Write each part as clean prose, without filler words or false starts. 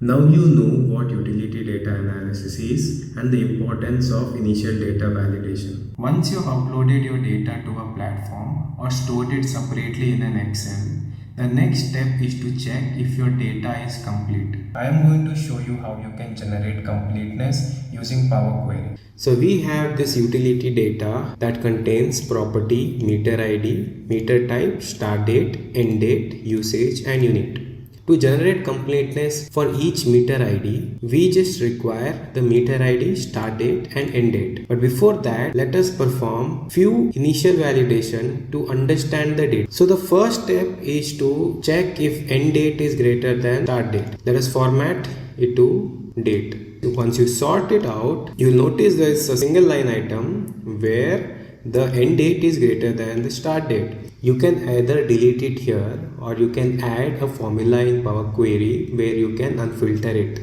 Now you know what utility data analysis is and the importance of initial data validation. Once you have uploaded your data to a platform or stored it separately in an Excel, the next step is to check if your data is complete. I am going to show you how you can generate completeness using Power Query. So we have this utility data that contains property, meter ID, meter type, start date, end date, usage and unit. To generate completeness for each meter ID, we just require the meter ID, start date and end date. But before that, let us perform few initial validation to understand the date. So the first step is to check if end date is greater than start date. Let us format it to date. Once you sort it out, you'll notice there is a single line item where the end date is greater than the start date. You can either delete it here or you can add a formula in Power Query where you can unfilter it,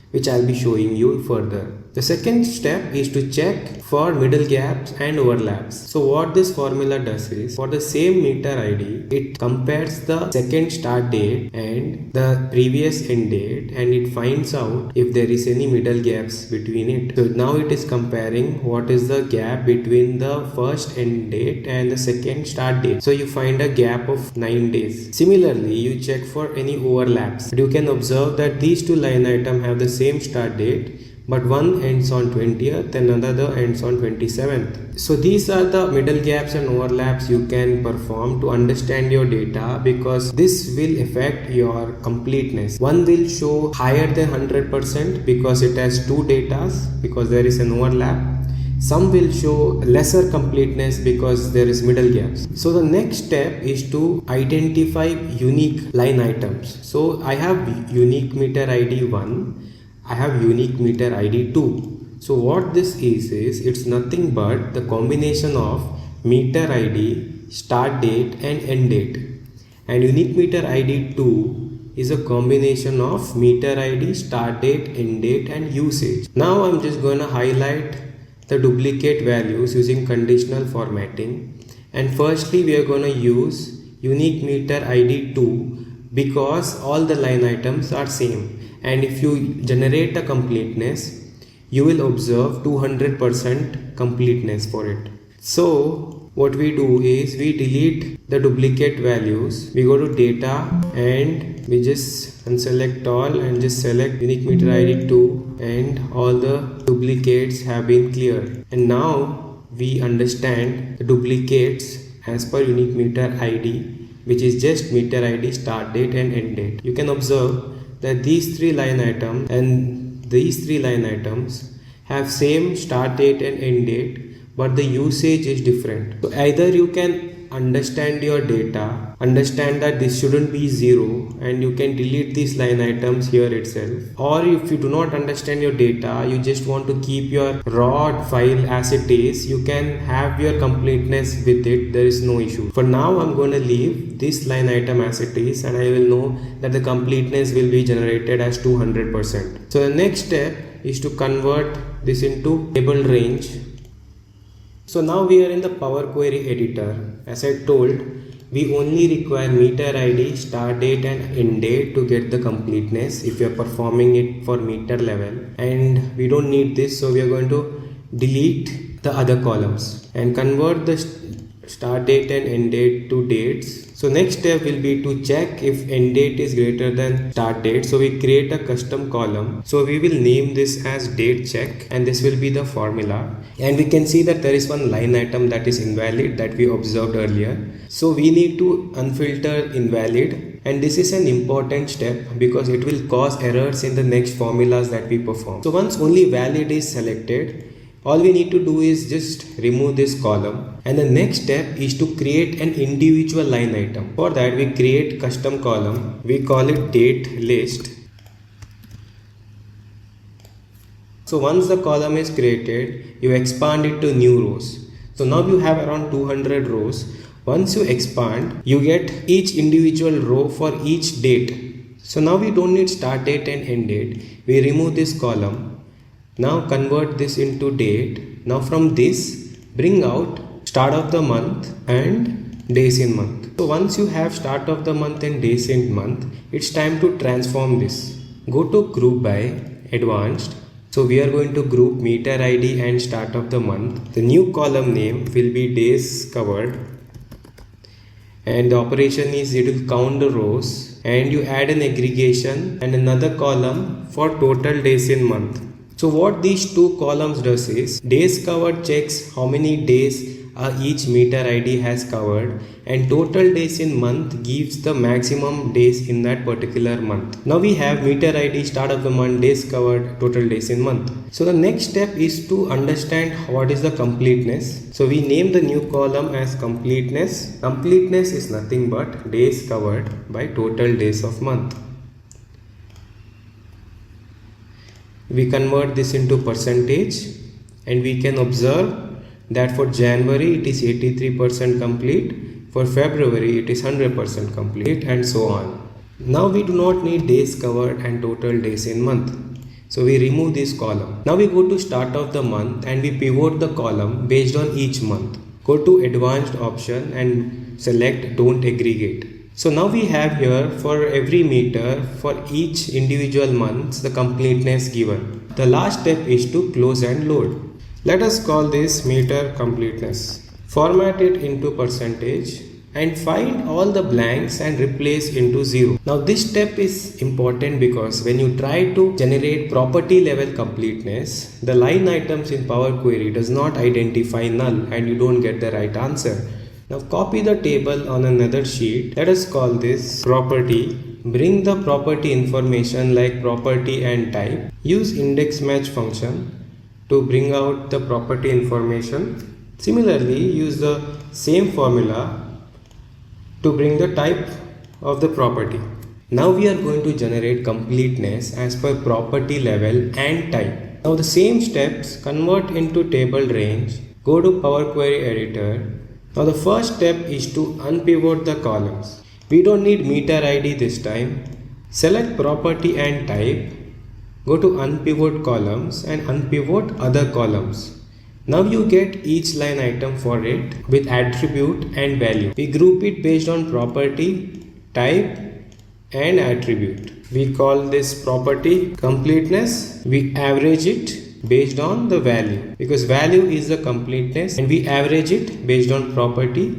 which I'll be showing you further. The second step is to check for middle gaps and overlaps. So what this formula does is, for the same meter ID, it compares the second start date and the previous end date and it finds out if there is any middle gaps between it. So now it is comparing what is the gap between the first end date and the second start date. So you find a gap of 9 days. Similarly, you check for any overlaps. But you can observe that these two line items have the same start date, but one ends on 20th and another ends on 27th. So these are the middle gaps and overlaps you can perform to understand your data, because this will affect your completeness. One will show higher than 100% because it has two datas, because there is an overlap. Some will show lesser completeness because there is middle gaps. So the next step is to identify unique line items. So I have unique meter ID 1. I have unique meter ID 2. So what this is it's nothing but the combination of meter ID, start date and end date. And unique meter ID 2 is a combination of meter ID, start date, end date and usage. Now I'm just going to highlight the duplicate values using conditional formatting. And firstly we are going to use unique meter ID 2 because all the line items are same. And if you generate a completeness, you will observe 200% completeness for it. So what we do is we delete the duplicate values. We go to data and we just unselect all and just select unique meter ID 2, and all the duplicates have been cleared. And now we understand the duplicates as per unique meter ID, which is just meter ID, start date and end date. You can observe that these three line items and these three line items have same start date and end date, but the usage is different. So either you can understand your data, understand that this shouldn't be 0 and you can delete these line items here itself, or if you do not understand your data, you just want to keep your raw file as it is, you can have your completeness with it. There is no issue. For now I'm going to leave this line item as it is, and I will know that the completeness will be generated as 200%. So the next step is to convert this into table range. So now we are in the Power Query editor. As I told, we only require meter ID, start date and end date to get the completeness if you are performing it for meter level, and we don't need this, so we are going to delete the other columns and convert the start date and end date to dates. So next step will be to check if end date is greater than start date. So we create a custom column. So we will name this as date check, and this will be the formula. And we can see that there is one line item that is invalid that we observed earlier. So we need to unfilter invalid, and this is an important step because it will cause errors in the next formulas that we perform. So once only valid is selected, all we need to do is just remove this column, and the next step is to create an individual line item. For that we create custom column, we call it date list. So once the column is created, you expand it to new rows. So now you have around 200 rows. Once you expand, you get each individual row for each date. So now we don't need start date and end date. We remove this column. Now convert this into date. Now from this, bring out start of the month and days in month. So once you have start of the month and days in month, it's time to transform this. Go to group by advanced. So we are going to group meter ID and start of the month. The new column name will be days covered, and the operation is it will count the rows, and you add an aggregation and another column for total days in month. So what these two columns does is days covered checks how many days each meter ID has covered, and total days in month gives the maximum days in that particular month. Now we have meter ID, start of the month, days covered, total days in month. So the next step is to understand what is the completeness. So we name the new column as completeness. Completeness is nothing but days covered by total days of month. We convert this into percentage, and we can observe that for January it is 83% complete, for February it is 100% complete, and so on. Now we do not need days covered and total days in month, so we remove this column. Now we go to start of the month and we pivot the column based on each month. Go to advanced option and select don't aggregate. So now we have here for every meter for each individual months the completeness given. The last step is to close and load. Let us call this meter completeness. Format it into percentage and find all the blanks and replace into 0. Now this step is important because when you try to generate property level completeness, the line items in Power Query does not identify null and you don't get the right answer. Now copy the table on another sheet. Let us call this property. Bring the property information like property and type. Use index match function to bring out the property information. Similarly, use the same formula to bring the type of the property. Now we are going to generate completeness as per property level and type. Now the same steps convert into table range. Go to Power Query editor. Now the first step is to unpivot the columns. We don't need meter ID this time. Select property and type. Go to unpivot columns and unpivot other columns. Now you get each line item for it with attribute and value. We group it based on property, type and attribute. We call this property completeness. We average it based on the value because value is the completeness, and we average it based on property,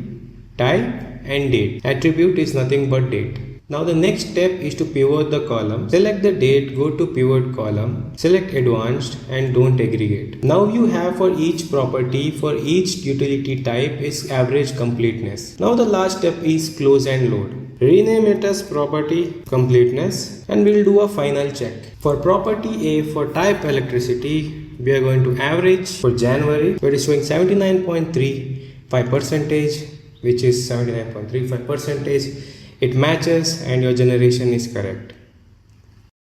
type and date. Attribute is nothing but date. Now the next step is to pivot the column. Select the date, go to pivot column, select advanced and don't aggregate. Now you have for each property, for each utility type is average completeness. Now the last step is close and load. Rename it as property completeness and we'll do a final check. For property A, for type electricity, we are going to average for January, where it is showing 79.35%, which is 79.35%. It matches and your generation is correct.